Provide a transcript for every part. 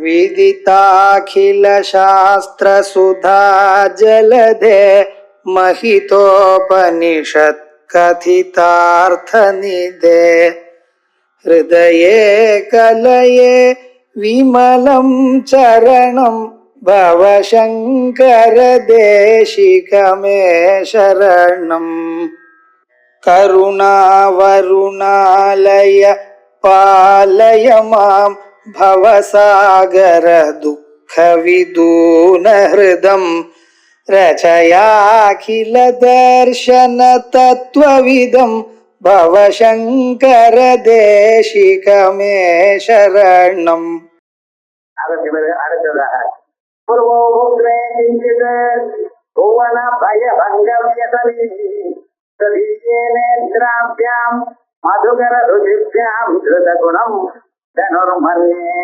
विदिताखिलशास्त्रसुधा जलधे महितोपनिषत् कथितार्थनिधे हृदये कलये विमलं चरणं भवशङ्कर देशिकमे शरणम् करुणावरुणालय पालय मां भवसागर दुःखविदून हृदं रचयाखिल दर्शन तत्त्वविदं भवशङ्कर देशिकमे शरणम्. मधुकर रुचिभ्यां धृतगुणं धनुर्मन्ये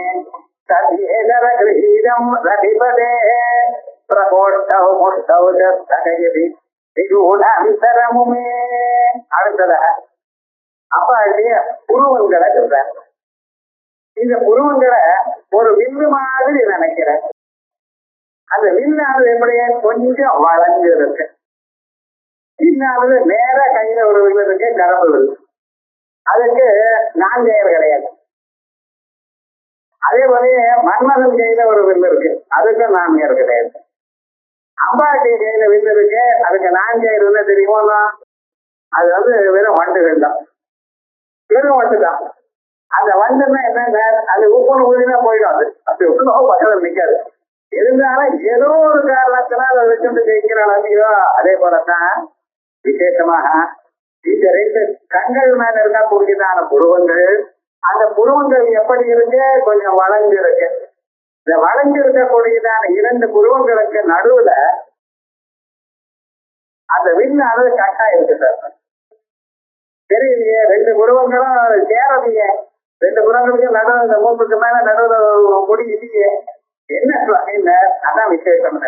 तद्येदर गृहीतं रतिपदे प्रकोष्ठौ मुष्टौ च स्थगयति विदूढान्तरमुमे. அடுத்ததாக அப்பாவுடைய புருவங்களை சொல்றார். இந்த புருவங்களை ஒரு வில்லு மாதிரி நினைக்கிறேன். அந்த வில்லானது எப்படியே கொஞ்சம் வளைஞ்சு இருக்கு. வில்லானது நேர கையில ஒரு வில்லு இருக்கு, கரம்பு வில்லு. அதுக்கு நான்கையர் கிடையாது. அதே போல மன்மதன் கையில ஒரு வில்லு இருக்கு, அதுக்கு நான்கையர் கிடையாது. அம்பாட்டி கையில வில்லு இருக்கு, அதுக்கு நான்கையர் வில்ல தெரியுமா? அது வெறும் வண்டுகள் தான், வெறும் வண்டு தான். அந்த வண்டுன்னா என்ன, அது உப்புன்னு ஊதினா போயிடும். அப்படி உப்புனோ பக்கத்தில் நிற்காது. இருந்தாலும் ஏதோ ஒரு காரணத்தினால் அதை வச்சுட்டு ஜெயிக்கிறாள் இல்லையோ. அதே போலத்தான் விசேஷமாக இந்த ரெண்டு கண்கள் மேல இருக்கக்கூடியதான புருவங்கள், அந்த புருவங்கள் எப்படி இருக்கு, கொஞ்சம் வளைஞ்சு இருக்கு. இந்த வளைஞ்சு இருக்கக்கூடியதான இரண்டு புருவங்களுக்கு நடுவுல அந்த வில்லானது கட்டா இருக்கு சார். தெரியலையே, ரெண்டு புருவங்களும் சேரலையே. ரெண்டு புருவங்களுக்கு நடுவு, இந்த மூப்புக்கு மேல நடுவுல முடி இல்லையே. என்ன அதான் விசேஷம்.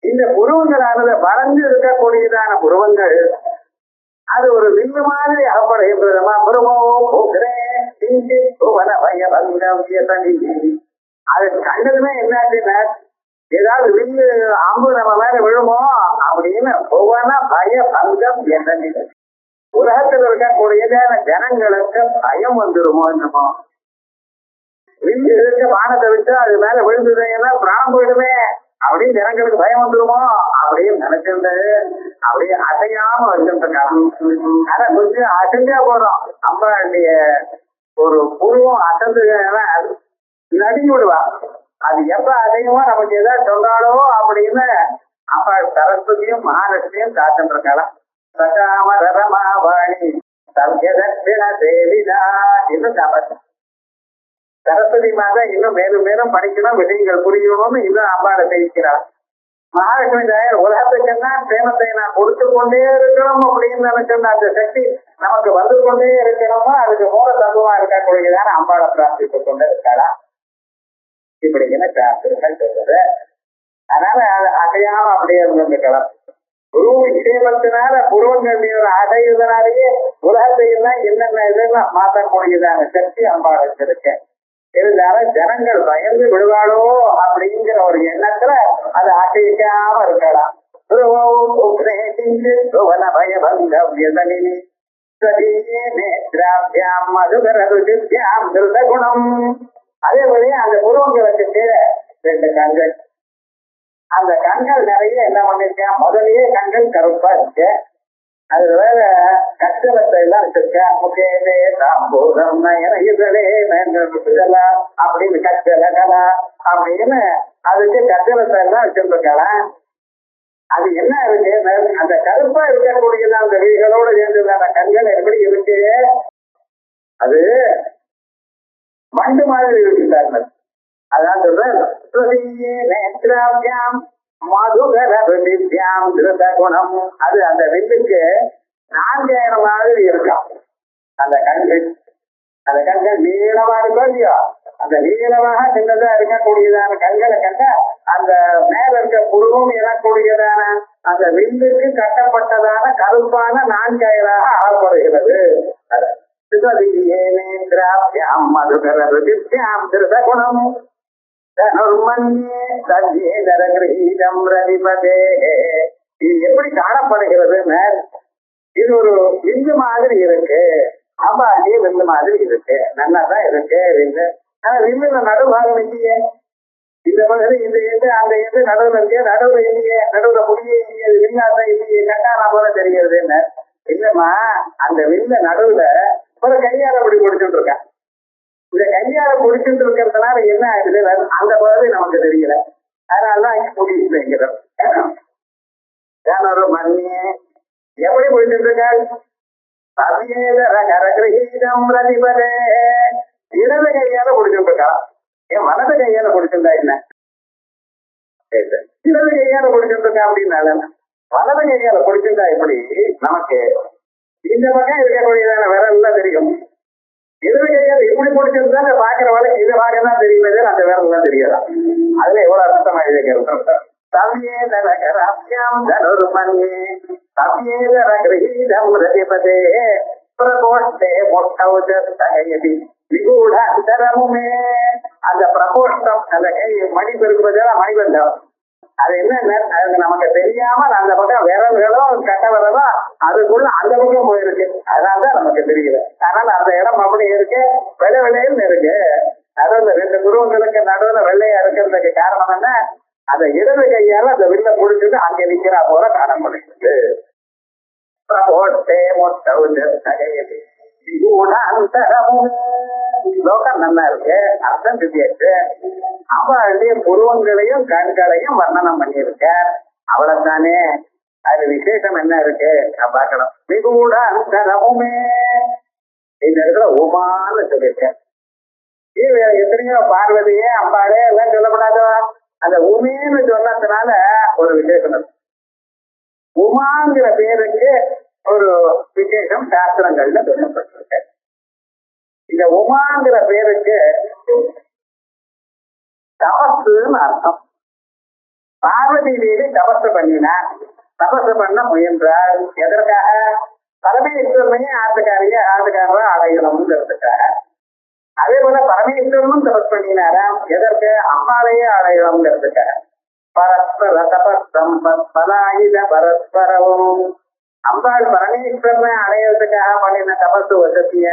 இந்த புருவங்களானது வளைஞ்சு இருக்கக்கூடியதான புருவங்கள் அது ஒரு வில்லு மாதிரி அகப்படுகின்றதமா. அது கண்டதுமே என்னாச்சுன்னா, ஏதாவது வில்லு அம்பு நம்ம மேல விழுமோ அப்படின்னு ஒவ்வொன்னா பய பங்கம் என்ன. உலகத்தில் இருக்கக்கூடியதான ஜனங்களுக்கு பயம் வந்துருமோ என்னமோ. வில்லு இருக்க வானத்தை விட்டு அது மேல விழுந்ததுன்னா பிராணம் போயிடுமே அப்படின்னு ஜனங்களுக்கு பயம் வந்துருமோ அப்படின்னு நினைச்சிருந்து அப்படியே அசையாம வச்சுருக்காங்க. ஆனா கொஞ்சம் அசைஞ்சா போறோம், அம்பாளுடைய ஒரு புருவம் அசைந்து நடுங்கி விடுவா. அது எப்ப அசையுமோ நமக்கு ஏதாவது சொல்றாளோ அப்படின்னு அம்பாள் சரஸ்வதியும் மகாலட்சுமியும் காத்துருக்கலாம். சகாம ரமாவாணி சத்யதட்சிண தேவிதா இன்னும் காப்பாற்ற சரஸ்வதி மாதா இன்னும் மேலும் மேலும் படிக்கணும், விஷயங்கள் புரியணும்னு இன்னும் அம்பாளை தெரிவிக்கிறாள். மகாலட்சுமி தாயார் உலகத்துக்கெல்லாம் சேமத்தை நான் கொடுத்து கொண்டே இருக்கணும் அப்படின்னு நினைச்சோம்னா அந்த சக்தி நமக்கு வந்து கொண்டே இருக்கணுமோ அதுக்கு மூல தத்துவமா இருக்கக்கூடியதான அம்பாளை பிரார்த்தித்து கொண்டே இருக்காளா. இப்படிங்கிற பிரார்த்தனைகள் சொல்றது. அதனால அசையாம அப்படியே இருந்துக்கலாம். குரு விஷயத்தினால புருவங்கள் அசைவதனாலேயே உலகத்தை எல்லாம் என்னென்ன இதெல்லாம் மாற்றக்கூடியதான சக்தி அம்பாளுக்கு இருக்கு. இருந்தாலும் ஜனங்கள் பயந்து விடுவாளோ அப்படிங்கிற ஒரு எண்ணத்துல அது அசைக்காம இருக்கலாம். அதே போல அந்த புருவங்களுக்கு கீழே ரெண்டு கண்கள். அந்த கண்கள் நிறைய என்ன பண்ணிருக்கேன், முதலியே கண்கள் கருப்பா இருக்கு. அது வேற கச்சலத்தை எல்லாம் வச்சிருக்க முகேலே தாம்பூரம் அப்படின்னு கச்சல கலா அப்படின்னு அதுக்கு கச்சலத்தை எல்லாம் வச்சிருக்கலாம். அது என்ன இருக்கு, அந்த கருப்பா இருக்கக்கூடியதான் அந்த விழிகளோடு சேர்ந்து அந்த கண்கள் எப்படி இருக்கு, அது மண்டு மாதிரி இருக்கிறார்கள். அதான் சொல்றேன், அது அந்த வில்லுக்கு 4000 மாதிரி இருக்கும். அந்த கண்கள் நீளமா இருக்கும் இல்லையோ, அந்த நீளமாக சின்னதா இருக்கக்கூடியதான கண்களை கண்ட அந்த மேல இருக்க புருவம் எனக்கூடியதான அந்த வில்லுக்கு கட்டப்பட்டதான கருப்பான 4000 ஆகப்படுகிறது. மதுகர தனுர்மன்யே சத்யேதர கிரகீதம் ரதிபதே. இது எப்படி காணப்படுகிறதுன்னு, இது ஒரு வில்லு மாதிரி இருக்கு, அம்பாண்டிய வில்லு மாதிரி இருக்கு, நல்லா தான் இருக்கு வில்லு. ஆனா வில்லுல நடுபாகம் இல்லையே, இந்த பகுதி இந்த எது அந்த எது நடுவுல இருக்கு, நடுவுல இல்லையே, நடுவுல முடியே இல்லையே, வில்லாதான் இல்லையே, கட்டானா போல தெரிகிறதுன்னு. இல்லம்மா, அந்த வில்ல நடுவுல ஒரு கையால அப்படி பிடிச்சிட்டு இருக்கேன். இந்த கையால பிடிச்சிட்டு இருக்கிறதுனால என்ன ஆகுது, அந்த பகுதி நமக்கு தெரியல, அதனாலதான் இங்க முடிச்சுங்கிறோம். மண்ணியே எப்படி பிடிச்சிட்டு இருக்காள், பிரதிபதே இடது கையால பிடிச்சிட்டு இருக்கா, என் வலது கையால பிடிச்சிருந்தா என்ன, இடது கையால பிடிச்சிட்டு இருக்கா அப்படின்னால வலது கையால பிடிச்சிருந்தா எப்படி நமக்கு இந்த பக்கம் இருக்கக்கூடியதான விரல் தெரியும், இடது கையால் இப்படி பிடிச்சிருந்தா பாக்குற வழக்கு இதை பார்க்கதான் தெரியுமே, அந்த விரல் எல்லாம் தெரியாதா, அதுல எவ்வளவு அர்த்தமா இருக்கிறது. அந்த பிரகோஷ்டம், அந்த கை மடிப்பு இருக்கிறதெல்லாம் மணிபந்தம், அது என்ன நமக்கு தெரியாம அந்த பக்கம் விரல்களும் கட்ட விரலும் அதுக்குள்ள அந்த பக்கம் போயிருக்கு, அதனாலதான் நமக்கு தெரியல. அதனால அந்த இடம் அப்படி இருக்கு, வெள்ளை வெள்ளைன்னு இருக்கு. அதாவது ரெண்டு குருவங்களுக்கு நடுவுல வெள்ளையா இருக்கிறதுக்கு காரணம் என்ன, அந்த இடது கையால அந்த வில்ல புடிச்சிட்டு அங்க நிக்கிறா போல காணப்படுகிறது. லோகம் நல்லா இருக்கு, அர்த்தம் தெரியாச்சு. அவளுடைய புருவங்களையும் கண்களையும் வர்ணனம் பண்ணியிருக்க, அவ்வளவுதானே. அது விசேஷம் என்ன இருக்கு பார்க்கணும். விகூட அந்தரமுமே இந்த இடத்துல உமான்னு சொல்லியிருக்கேன். எத்தனையோ பார்வதியே அம்பாளே எல்லாம் சொல்லப்படாதோ, அந்த உமேன்னு சொன்னதுனால ஒரு விசேஷம் இருக்கு. உமாங்கிற பேருக்கு ஒரு விசேஷம் சாஸ்திரங்கள்ல சொல்லப்பட்டிருக்கு. இந்த உமாங்கிற பேருக்கு தபசுன்னு அர்த்தம். பார்வதி தேவி தபசு பண்ணினா, தபசு பண்ண முயன்றாள். எதற்காக, பரமேஸ்வரனையும் ஆத்துக்காரரா அடையணும்ங்கிறதுக்காக. அதே போல பரமேஸ்வரனும் தபஸ் பண்ணினாராம், எதற்கு, அம்மாவையே அடையணும்ங்கிறதுக்காக. பரஸ்பர தபஸ்தம்பலாயுத பரஸ்பரவும், அம்பாள் பரமேஸ்வரனை அடையிறதுக்காக பண்ணின தபசு வசதிய,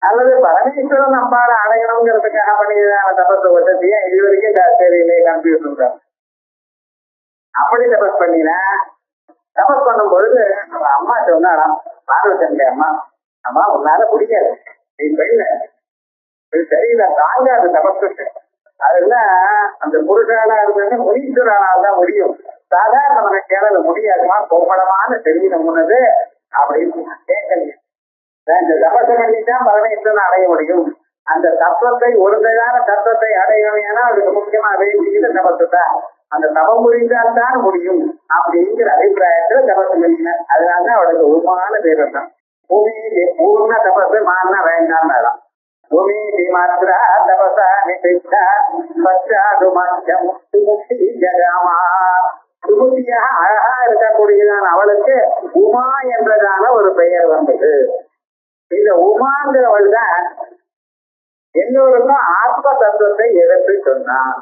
அல்லது பரமேஸ்வரன் அம்பாளை அடையணுங்கிறதுக்காக பண்ணியதான தபசு வசதியா, இது வரைக்கும் தெரியலே, கன்ஃபியூஷன் தான். அப்படி தபஸ் பண்ணினா, தபஸ் பண்ணும் பொழுது அம்மா சொன்னாலாம், பார்வதி அம்மா, அம்மா உன்னால முடியாது, நீ பெண்ணு, சரியில்லை தாங்காது தபஸ், அதெல்லாம் அந்த புருஷாலா இருந்தது முனீஸ்வரனால்தான் முடியும், சாதாரண மனக்கேல முடியாதுமா, கோபலமான தெரியணும் முன்னது அப்படின்னு கேட்கல. இந்த தபசை பண்ணித்தான் பரமேஸ்வரன் அடைய முடியும். அந்த தத்துவத்தை, ஒருமையான தத்துவத்தை அடையணும், ஏன்னா அதுக்கு முக்கியமா வேண்டியது தபசு தான். அந்த தபம் புரிந்தால் தான் முடியும் அப்படிங்கிற அபிப்பிராயத்துல தபசு பண்ணினார். அதனாலதான் அவளுக்கு உருமான பேர் தான். பூமி பூர்ண தபசு மாறினா வேண்டாம் மேடம். பூமி மாத்திரா தபசா நிஷித்தா பச்சாது முக்தி முக்தி ஜகாமா. சுமுத்தியாக அழகா இருக்கக்கூடியதான அவளுக்கு உமா என்றதான ஒரு பெயர் வந்தது. இந்த உமாங்கிறவள் தான் எல்லோருக்கும் ஆத்ம தத்துவத்தை எடுத்து சொன்னான்.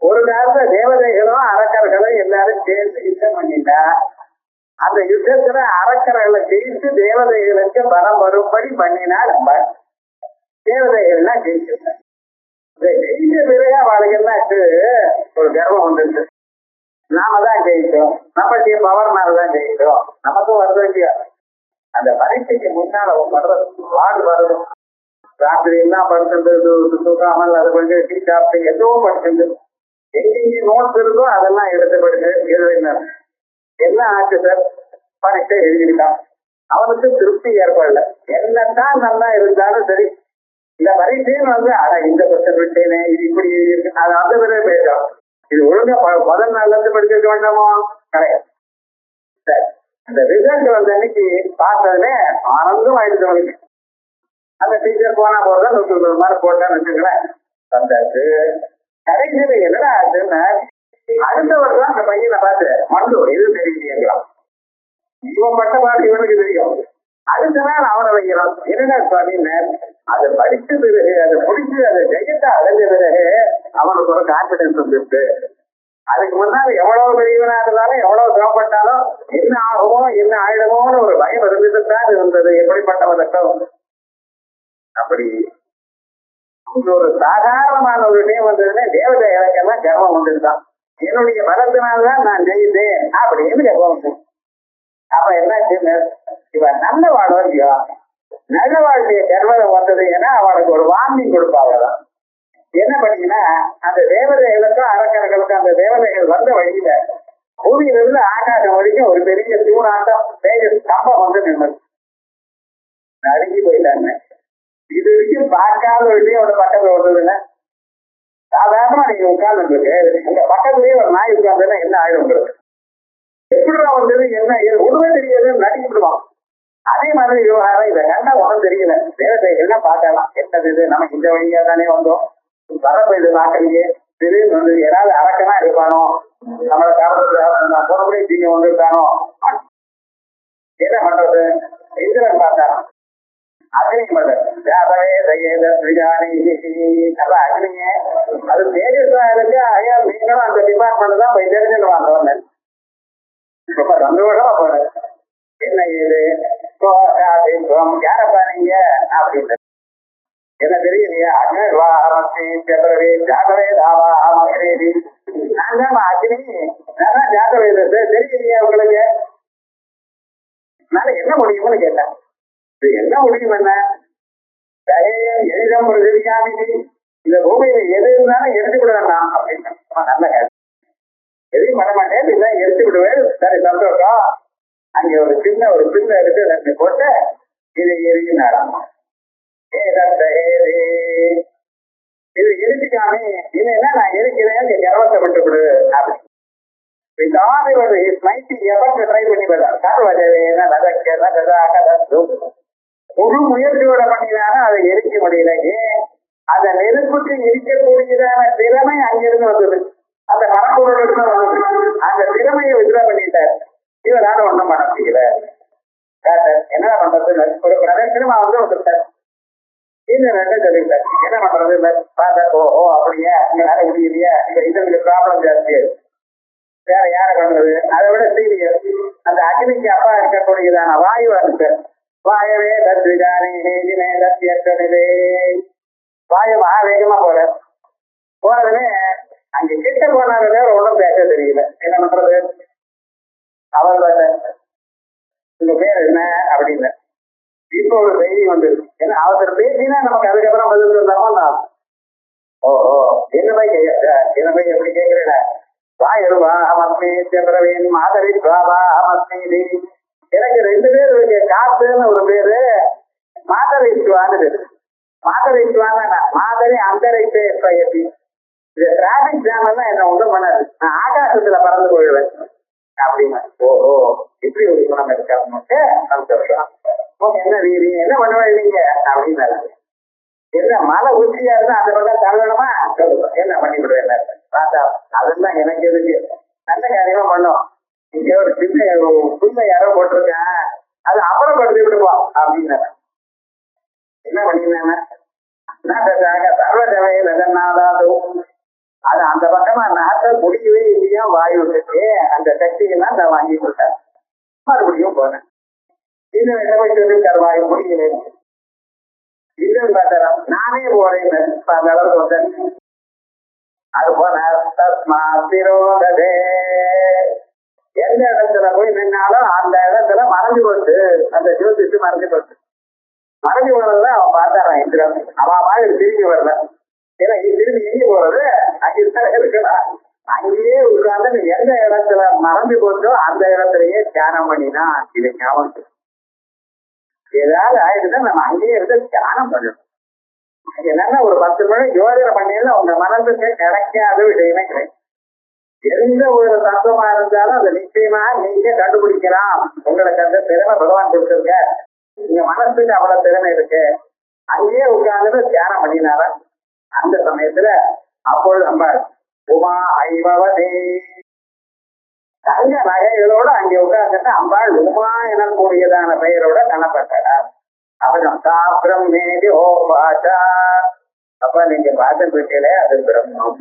ஒரு காலத்துல தேவதைகளும் அரக்கர்களும் எல்லாரும் சேர்ந்து யுத்தம் பண்ணிட்டா, அந்த யுத்தத்துல அரக்கர்களை ஜெயித்து தேவதைகளுக்கு பலம் வரும்படி பண்ணினால் தேவதைகள்லாம் ஜெயிச்சிருந்தாங்க. ஜெயிச்ச பிறகு அவளுக்கு ஒரு கர்வம் வந்துருச்சு, நாம தான் ஜெயிச்சோம், நமக்கு பவர்னாலதான் ஜெயிச்சோம், நமக்கும் வருது இல்லையா. அந்த பரீட்சைக்கு முன்னால வாடு வரும், ராத்திரி எல்லாம் படுத்துட்டு தூக்காமல் அது கொஞ்சம் டீ சாப்பிட்டு எதுவும் படுத்துட்டு எங்கெங்க நோட்ஸ் இருக்கோ அதெல்லாம் எடுத்துப்படுது, எழுதினார் எல்லாம் ஆச்சு சார். பரீட்சை எழுதிட்டான், அவனுக்கு திருப்தி ஏற்படல. என்னத்தான் நல்லா இருந்தாலும் சரி, இந்த பரீட்சைன்னு இந்த கொஸ்டின் விட்டேனே, இது இப்படி இருக்கு, அது அந்த பிறகு பேசும். இது ஒழுங்கா முதல் நாள்ல இருந்து படிச்சிருக்க வேண்டாமோ, கிடையாது. சரி, அந்த ரிசல்ட் அன்னைக்கு பார்த்ததுல ஆனந்தம் ஆயிடுச்சு. அந்த டீச்சர் போனா போறதா 100 மார்க் போட்டான்னு வச்சுங்களேன், வந்தாச்சு. கடைசியில என்னடா ஆச்சுன்னா, அடுத்த வருஷம் அந்த பையனை பார்த்து மண்டு இது தெரியலையெல்லாம், இவன் பட்ட பாட்டு இவனுக்கு தெரியும், அடுத்த நாள் அவனை வைக்கிறான். என்னடா சுவாமின்னு அதை படிச்ச பிறகு, அதை முடிச்சு அதை ஜெயத்தை அடைஞ்ச பிறகு அவங்களுக்கு ஒரு கான்பிடன்ஸ் வந்துருக்கு. அதுக்கு முன்னாடி எவ்வளவு பெரியவனா இருந்தாலும் எவ்வளவு சிரமப்பட்டாலும் என்ன ஆகுமோ என்ன ஆயிடுமோன்னு ஒரு பயம் இருந்துட்டுதான் இருந்தது. எப்படிப்பட்டவர்களுக்கும் அப்படி ஒரு சாதாரணமான ஒரு விஷயம் வந்ததுன்னா தேவதை இலக்கெல்லாம் கர்வம் வந்துருதான். என்னுடைய பலத்தினால்தான் நான் ஜெயித்தேன் அப்படின்னு கர்வம் வந்து. அப்ப என்ன இவன் நல்ல வாழ்வோ இல்லையோ, நல்ல வாழ்க்கைய கர்வம் வந்தது ஏன்னா அவனுக்கு ஒரு வார்னிங் கொடுப்பாங்கதான். என்ன பண்ணீங்கன்னா அந்த தேவதைகளுக்கும் அரக்கர்களுக்கும் அந்த தேவதைகள் வந்த வழியில பூமியிலிருந்து ஆகாசம் வரைக்கும் ஒரு பெரிய தூணாட்டம் ஸ்தம்பம் வந்து நின்று நடுங்கி போயிட்டாங்க. இது வரைக்கும் பார்க்காத ஒரு விஷயம் ஒரு பக்கத்துல வந்ததுன்னா சாதாரணமா நீங்க உட்கார்ந்து இருக்கு உங்க பக்கத்துலயே ஒரு நாய் உட்கார்ந்துன்னா என்ன ஆயிடும் உங்களுக்கு? எப்படிதான் வந்தது என்ன ஒண்ணுமே தெரியாதுன்னு நடிக்கிடுவான். அதே மாதிரி விவகாரம் இதை கண்டா ஒன்றும் தெரியல. தேவதைகள்லாம் பார்க்கலாம் என்னது இது, நம்ம இந்த வழியா தானே வந்தோம், வரப்ப இது பார்க்கறீங்க, திடீர்னு வந்து ஏதாவது அரக்கனா இருப்பானோ, நம்மளை காரணத்துல பொறுப்படி தீங்க வந்துருக்கானோ, என்ன பண்றது? இந்திரன் பார்த்தாராம் அக்னி மதர் அக்னியே அது தேஜஸா இருக்கு. ஐயா நீங்களும் அந்த டிபார்ட்மெண்ட் தான் போய் தெரிஞ்சுட்டு வாங்க. ரொம்ப சந்தோஷமா போற என்ன இது யாரப்பா நீங்க அப்படின்னு என்ன தெரியலையா? அக்னி ஜாகவே தாவா மகரேதி நான் தான் அக்னி நான் தான் ஜாகவே தெரியலையா உங்களுக்கு? அதனால என்ன முடியும்னு கேட்டேன். என்ன முடியும் என்ன எளிதம் ஒரு தெரியாமி இந்த பூமியில எது இருந்தாலும் எடுத்து விடுவேன் அப்படின்னு நல்ல கேள்வி. எதையும் பண்ண மாட்டேன் இல்லை எடுத்து விடுவேன். சரி சந்தோஷம். அங்க ஒரு சின்ன ஒரு பிள்ளை எடுத்து ரெண்டு போட்டு இதை எரியினாராம். இது எரிச்சுக்காமி இல்லைன்னா நான் எரிக்கிறேன் இங்க கர்வத்தை விட்டு விடு அப்படின்னு ட்ரை பண்ணி முழு முயற்சியோட பண்ணினாலும் அதை எரிக்க முடியல. ஏன்? அந்த நெருப்புக்கு எரிக்கக்கூடியதான திறமை அங்கிருந்து வந்தது, அந்த மரப்பொருளுக்கு வந்தது. அந்த திறமையை வித்ரா பண்ணிட்டார். இவரால ஒண்ணும் பண்ண முடியல. என்ன பண்றது? ஒரு பிரதர்சனமா வந்து வந்துட்டார். இந்த ரெண்டும் சொல்லிட்டார். என்ன பண்றது? பார்த்தா ஓ அப்படியா இங்களால முடியலையா, இந்த ப்ராப்ளம் ஜாஸ்தியா வேற யார பண்றது? அதை விட சீரியஸ் அந்த அக்னிக்கு அப்பா இருக்கக்கூடியதான வாயு இருக்கு. வாயவே தத்விதானே வாயு மகா வேகமா போறதுமே அங்க கிட்ட போனாலே ஒன்றும் பேச தெரியல. என்ன பண்றது? அவர் உங்க பேர் என்ன அப்படின்னு இப்போ ஒரு செய்தி வந்துருக்கு. ஏன்னா அவசர பேசினா நமக்கு அதுக்கப்புறம் பதில் சொல்லாம ஓஹோ என்ன போய் என்ன போய் எப்படி கேட்கிறேன் வாயருவா அமஸ்மி சந்திரவேன் மாதரி சுவாவா அமஸ்மி தேவி. எனக்கு ரெண்டு பேர் இருக்கு. காத்துன்னு ஒரு பேரு, மாதரைச்சுவான்னு பேரு. மாதரைச்சுவான்னு மாதரி அந்தரைத்து எப்படி இது டிராபிக் ஜாம் எல்லாம் என்ன ஒன்றும் பண்ணாது. நான் ஆகாசத்துல பறந்து போயிடுவேன் அப்படின்னா ஓஹோ இப்படி ஒரு குணம் இருக்காங்க. சந்தோஷம். என்ன வீரி என்ன பண்ணுவீங்க அப்படின்னாரு. என்ன மலை உச்சியா இருந்தா அந்த பக்கம் தள்ளணுமா என்ன பண்ணி விடுவேன் பார்த்தா அதெல்லாம் எனக்கு எதுக்கு, நல்ல காரியமா பண்ணும். இங்க ஒரு சின்ன புல்ல யாரோ போட்டிருக்கேன் அது அப்புறப்படுத்தி விடுவோம் அப்படின்னு என்ன பண்ணிருந்தாங்க. சர்வதவையில் அது அந்த பக்கமா நாட்ட முடியவே இல்லையா வாயுக்கு அந்த சக்திகள்லாம் நான் வாங்கி கொடுத்தேன். மறுபடியும் போனேன். இன்னும் என்ன போய் சொல்லிருக்காரு வாயு முடியல இன்னும் பார்த்தா நானே போறேன் அந்த அளவுக்கு வந்தேன். அது போன எந்த இடத்துல போய் நின்னாலும் அந்த இடத்துல மறைஞ்சு போச்சு. அந்த ஜோதிச்சு மறைஞ்சு போச்சு. மறைஞ்சு போனதுதான் அவன் பார்த்தாரான் இந்திரன். அவன் மாதிரி திரும்பி வரல. ஏன்னா திரும்பி எங்கே போறது? அங்கேதான் இருக்கலாம். அங்கேயே உட்கார்ந்து எந்த இடத்துல மறைஞ்சு போச்சோ அந்த இடத்துலயே தியானம் பண்ணினா இது ஞாபகம். ஏதாவது ஆயிடுச்சுன்னா நம்ம அங்கேயே இருந்து தியானம் பண்ணணும். என்னன்னா ஒரு 10 மணி யோஜனை பண்ணினா உங்க மனசுக்கு கிடைக்காத விஷயமே கிடையாது. எந்த ஒரு தத்துவமா இருந்தாலும் அதை நிச்சயமா நீங்க கண்டுபிடிக்கலாம். உங்களுக்கு அந்த திறமை பகவான் கொடுத்துருக்க. உங்க மனசுக்கு அவ்வளவு திறமை இருக்கு. அங்கேயே உட்கார்ந்து தியானம் பண்ணினாரா அந்த சமயத்துல அப்பொழுது நம்ம உமா ஐபவதே தங்க நகைகளோட அங்கே உட்கார்ந்துட்டு அம்பாள் உமா எனக்கூடியதான பெயரோட காணப்பட்டார். அப்புறம் சாப்பிரம் மேதி ஓ பாஷா. அப்ப நீங்க பார்த்து போயிட்டே அது பிரம்மம்.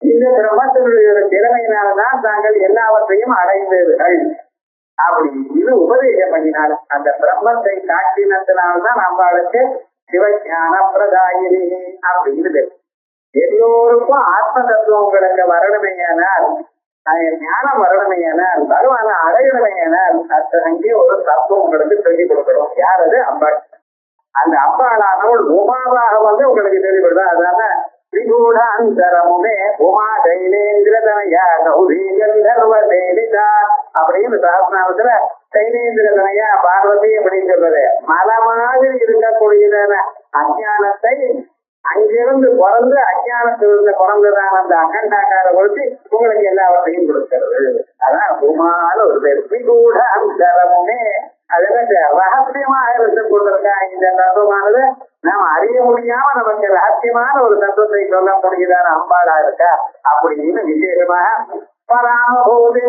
இந்த பிரம்மத்தினுடைய ஒரு திறமையினால்தான் தாங்கள் எல்லாவற்றையும் அடைந்தீர்கள் அப்படி இது உபதேசம் பண்ணினார். அந்த பிரம்மத்தை காட்டினத்தினால்தான் நம்மளுக்கு சிவஞான பிரதாயினி அப்படின்னு. எல்லோருக்கும் ஆத்ம தத்துவம் உங்களுக்கு வரணுமையானால், ஞானம் வரணுமையானால், பகவான அடையணுமையானால் அங்கே ஒரு தத்துவம் உங்களுக்கு சொல்லிக் கொடுக்கணும். யார் அது? அம்பாள். அந்த அம்பாளானவள் உமாவாக வந்து உங்களுக்கு தெளிவுபடுதா? அதான திரிகூடாந்தரமுமே உமா தைலேந்திரதனயா கௌரி கந்தர்வ தேவிதா அப்படின்னு சாஸ்திரத்துல தைலேந்திரதனயா பார்வதி அப்படின்னு சொல்றது. மலை மாதிரி இருக்கக்கூடியதான அஞ்ஞானத்தை அங்கிருந்து பிறந்து அஞ்ஞானத்திலிருந்து பிறந்ததான அந்த அகண்டாக்கார ஒழுத்தி உங்களுக்கு எல்லாவற்றையும் கொடுக்கிறது. அதான் உமான்னு ஒரு பேர். திரிகூடாந்தரமுமே அதுல ரகசியமாக இருந்து கொண்டிருக்க இந்த தத்துவமானது நாம் அறிய முடியாம நமக்கு ரகசியமான ஒரு தத்துவத்தை சொல்லக்கூடியதான அம்பாளா இருக்கா அப்படின்னு விசேஷமாக பராமபூதி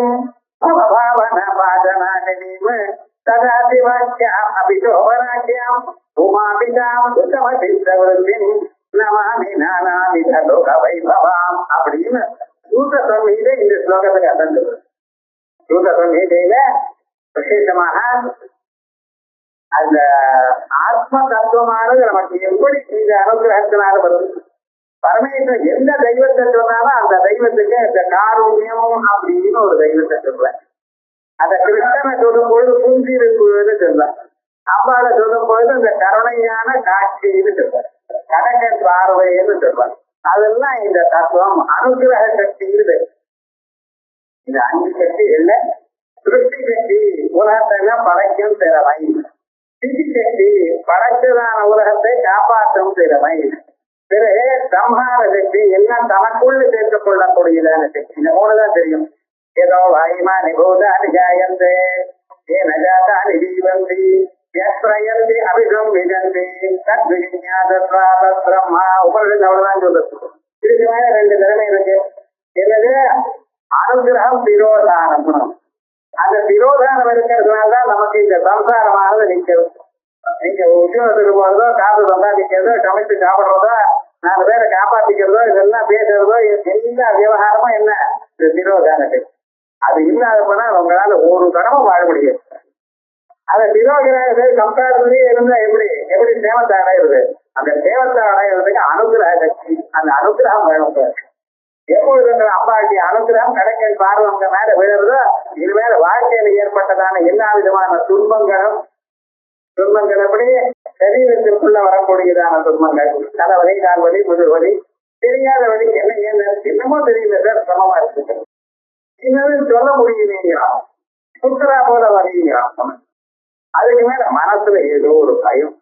பவபாவன பாதனாகனீம் சதாசிவாக்கியாம் அபிஷோபராக்கியாம் உமாபிதாம் உத்தமசித்தவருத்தின் நமாமி நானாமித லோக வைபவாம் அப்படின்னு சூத சம்ஹீதை இந்த ஸ்லோகத்துக்கு அசந்து. சூத சம்ஹீதையில விசேஷமாக அந்த ஆத்ம தத்துவமானது நமக்கு எப்படி இந்த அனுகிரகத்தினால வருது. பரமேஸ்வரன் எந்த தெய்வத்தை சொன்னாலும் அந்த தெய்வத்துக்கு இந்த காருண்யம் அப்படின்னு ஒரு தெய்வத்தை சொல்ல. அந்த கிருஷ்ணனை சொல்லும் பொழுது புஞ்சிருக்குன்னு சொல்ல. அம்பாளை சொல்லும் பொழுது இந்த கருணையான காட்சின்னு சொல்ல. கனகன் பார்வைன்னு சொல்ல. அதெல்லாம் இந்த தத்துவம் அனுகிரக சக்தி இருக்கு. இந்த 5 சக்தி இல்ல. சிருஷ்டி சக்தி உலகத்தை படைக்கும் திறமை. சிதி சக்தி படைச்சதான உலகத்தை காப்பாற்றும் திறமை. பிறகு சம்ஹார சக்தி எல்லாம் தனக்குள்ள சேர்த்துக் கொள்ளக்கூடியதான சக்தி. இந்த 3 தான் தெரியும். ஏதோ வாயுமா நிபூதானி ஜாயந்தே ஏ நஜாதானி ஜீவந்தி யஸ்ரயந்தி அபிகம் விஜந்தி தத் விஜ்ஞாதத்வாத பிரம்மா உபனிஷத்து அவ்வளவுதான் சொல்றது. இதுக்கு மேல 2 திறமை இருக்கு. என்னது? அனுகிரகம் திரோதான குணம். அந்த திரோதானம் இருக்கிறதுனாலதான் நமக்கு இந்த சம்சாரமானது நிற்கிறது. நீங்க உத்தியோகத்துக்கு போறதோ, காசு சம்பாதிக்கிறதோ, சமைச்சு சாப்பிடுறதோ, 4 பேரை காப்பாத்திக்கிறதோ, இதெல்லாம் பேசுறதோ, எல்லா விவகாரமும் என்ன? இந்த திரோதானத்தை. அது இல்லாத போனா உங்களால ஒரு கடமை வாழ முடியும். அந்த திரோகிரகத்தை சம்சாரத்திலேயே இருந்தா எப்படி சேவத்தை அடையிறது? அந்த சேவத்தை அடையிறதுக்கு அனுகிரக சக்தி, அந்த அனுகிரகம் வேணும். எப்பொழுது அம்பாளுடைய அனுகிரகம் கடைக்கல் பார்வங்க மேல விழுறதோ, இது மேல வாழ்க்கையில ஏற்பட்டதான எல்லா விதமான துன்பங்களும் எப்படி சரீரத்திற்குள்ள வரக்கூடியதான துன்பங்கள், தலைவலி, கால்வலி, முதுவலி, தெரியாத வழிக்கு என்ன இன்னமும் தெரியல சார், சமமா இருக்கு. இன்னும் சொல்ல முடியலைங்கிறான், சுத்தரா போல வரீங்கிறான். அதுக்கு மேல மனசுல ஏதோ ஒரு பயம்.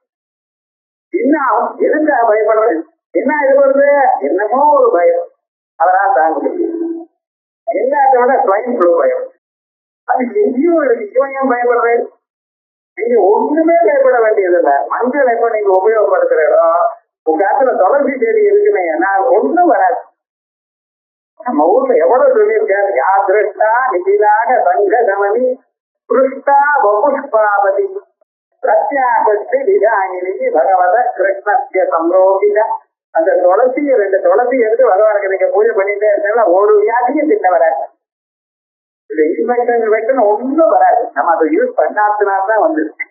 இன்னும் எதுக்கு பயப்படுறது? என்ன இது வருது? என்னமோ ஒரு பயம். அதனால தாங்க முடியும். எல்லாத்த விட ஸ்வைன் ஃப்ளூ பயம். அது எங்கேயும் இருக்கு. இவன் பயப்படுறேன். நீங்க ஒண்ணுமே பயப்பட வேண்டியது இல்லை. மஞ்சள் எப்ப நீங்க உபயோகப்படுத்துற இடம், உங்க காலத்துல துளசி செடி இருக்குமே, நான் ஒண்ணும் வராது. நம்ம ஊர்ல எவ்வளவு சொல்லியிருக்காரு, யாத்ருஷ்டா நிதிலாக சங்க சமனி புருஷ்டா வபுஷ்பாவதி பிரத்யாபத்தி விதாயினி பகவத கிருஷ்ணஸ்ய சம்ரோகித. அந்த துளசியை 2 துளசி எடுத்து பகவானுக்கு நீங்க பூஜை பண்ணிட்டே இருந்தா ஒரு வியாதியும் தின்ன வராது. இந்த இன்ஃபெக்ஷன் ஒன்றும் வராது. நம்ம அதை யூஸ் பண்ணாத்தினால்தான் வந்துருக்கு.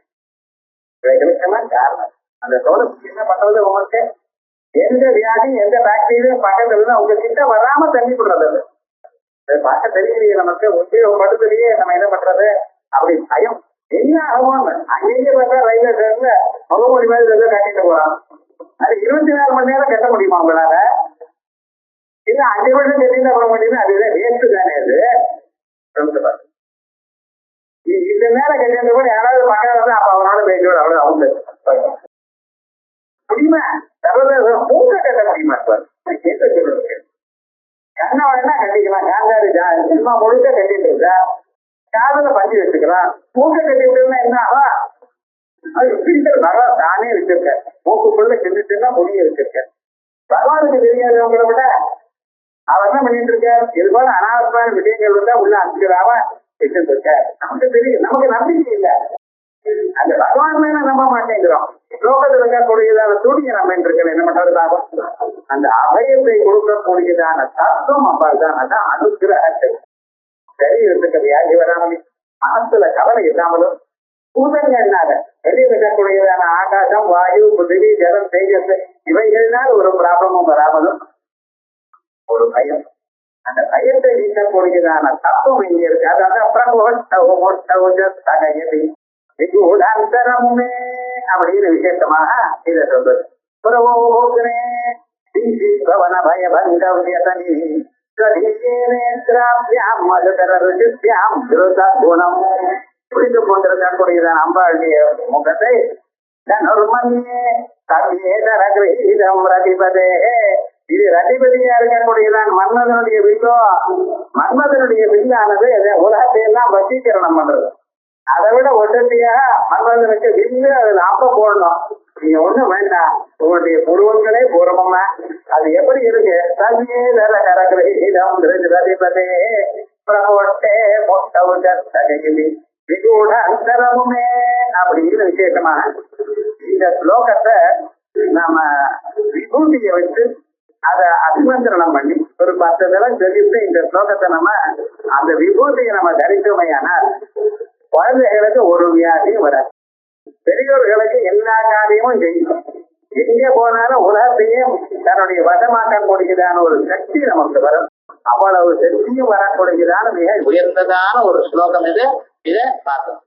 காரணம் அந்த துளசி என்ன பண்றது, உங்களுக்கு எந்த வியாதி எந்த பாக்டீரியா பக்கத்துல உங்க கிட்ட வராம தண்ணி போடுறது. பார்க்க தெரியலையே நமக்கு, உபயோகப்படுத்தலையே, நம்ம என்ன பண்றது அப்படி பயம். என்ன ஆகும்? அங்கேயே பார்த்தா ரயில்வே ஸ்டேஷன்ல முகமூடி மாதிரி கட்டிட்டு போறான். அது 24 மணி நேரம் கட்ட முடியுமா உங்களால? இல்ல 5 நிமிஷம் கட்டிட்டு போட முடியுமா? அதுதான் வேஸ்ட் தானே. அது இந்த நேரம் கட்டிட்டு கூட யாராவது பக்கம் வந்து அப்ப அவனால பேசோட அவ்வளவு அவங்க முடியுமா? மூக்க கட்ட முடியுமா? கேட்க சொல்றது கண்ண வேணா கட்டிக்கலாம். காந்தாரு சினிமா முழுக்க கட்டிட்டு இருக்கா, காதல பஞ்சு வச்சுக்கலாம். மூக்க கட்டிட்டுன்னா என்ன ஆகும்? அது ஸ்பீக்கர் பகவான் தானே வச்சிருக்க. மூக்குக்குள்ள செஞ்சுட்டுன்னா முடிய வச்சிருக்க. பகவானுக்கு தெரியாதவங்களை விட அவர் என்ன பண்ணிட்டு இருக்கார்? இது போல அனாவசியமான விஷயங்கள் இருந்தா உள்ள அனுப்பிச்சிடாம வச்சிருக்க. நமக்கு தெரியும், நமக்கு நம்பிக்கை இல்லை. அந்த பகவான் மேல நம்ப மாட்டேங்கிறோம். லோகத்தில் இருக்கக்கூடியதான துணியை நம்ம இருக்கல என்ன பண்றதுக்காக அந்த அபயத்தை கொடுக்கக்கூடியதான தத்துவம் அப்பாதான். அதான் அனுகிரகத்தை சரீரத்துக்கு வியாதி வராமலும் மனசுல கவலை இல்லாமலும் பூதங்கள்னால வெளியே இருக்கக்கூடியதான ஆகாசம், வாயு, புதிரி, ஜலம், தேஜஸ் இவைகள்னால ஒரு ப்ராப்ளமும் வராமலும் ஒரு பயம், அந்த பயத்தை நீக்கக்கூடியதான தத்துவம் இங்க இருக்கு. அதாவது விகூடாந்தரமுமே அப்படின்னு விசேஷமாக இதை சொல்றது. புறவோகனே பவன பயபங்கவ்யதனி குணம் புரிந்து கொண்டிருக்கக்கூடியதான் அம்பாளுடைய முகத்தை ரதிபதே. இது ரதிபதியா இருக்கக்கூடியதான் மன்மதனுடைய வில்லோ. மன்மதனுடைய வில்லானது உலகத்தை எல்லாம் வசீகரணம் பண்றது. அதை விட ஒட்டத்தியாக மன்மதனுக்கு வில்லு அதுல அப்ப போடணும். நீங்க ஒண்ணும் வேண்டாம், உங்களுடைய புருவங்களே பூர்வமா அது எப்படி இருக்கு ரதிபதே பிரபோட்டே விகூட அந்தரமுமே அப்படின்னு விசேஷமாக இந்த ஸ்லோகத்தை நாம விபூதியை வச்சு அதை அபிமந்திரணம் பண்ணி ஒரு 10 தடவை சொல்லிட்டு இந்த ஸ்லோகத்தை நம்ம அந்த விபூதியை நம்ம தரித்தோமையானால் குழந்தைகளுக்கு ஒரு வியாதியும் வராது, பெரியோர்களுக்கு எல்லா காரியமும் செய்யும். எங்க போனாலும் உலகத்தையே தன்னுடைய வசமாக்கக்கூடியதான ஒரு சக்தி நமக்கு வரும். அவ்வளவு சக்தியும் வரக்கூடியதான மிக உயர்ந்ததான ஒரு ஸ்லோகம் இது. இதை பார்த்தோம்.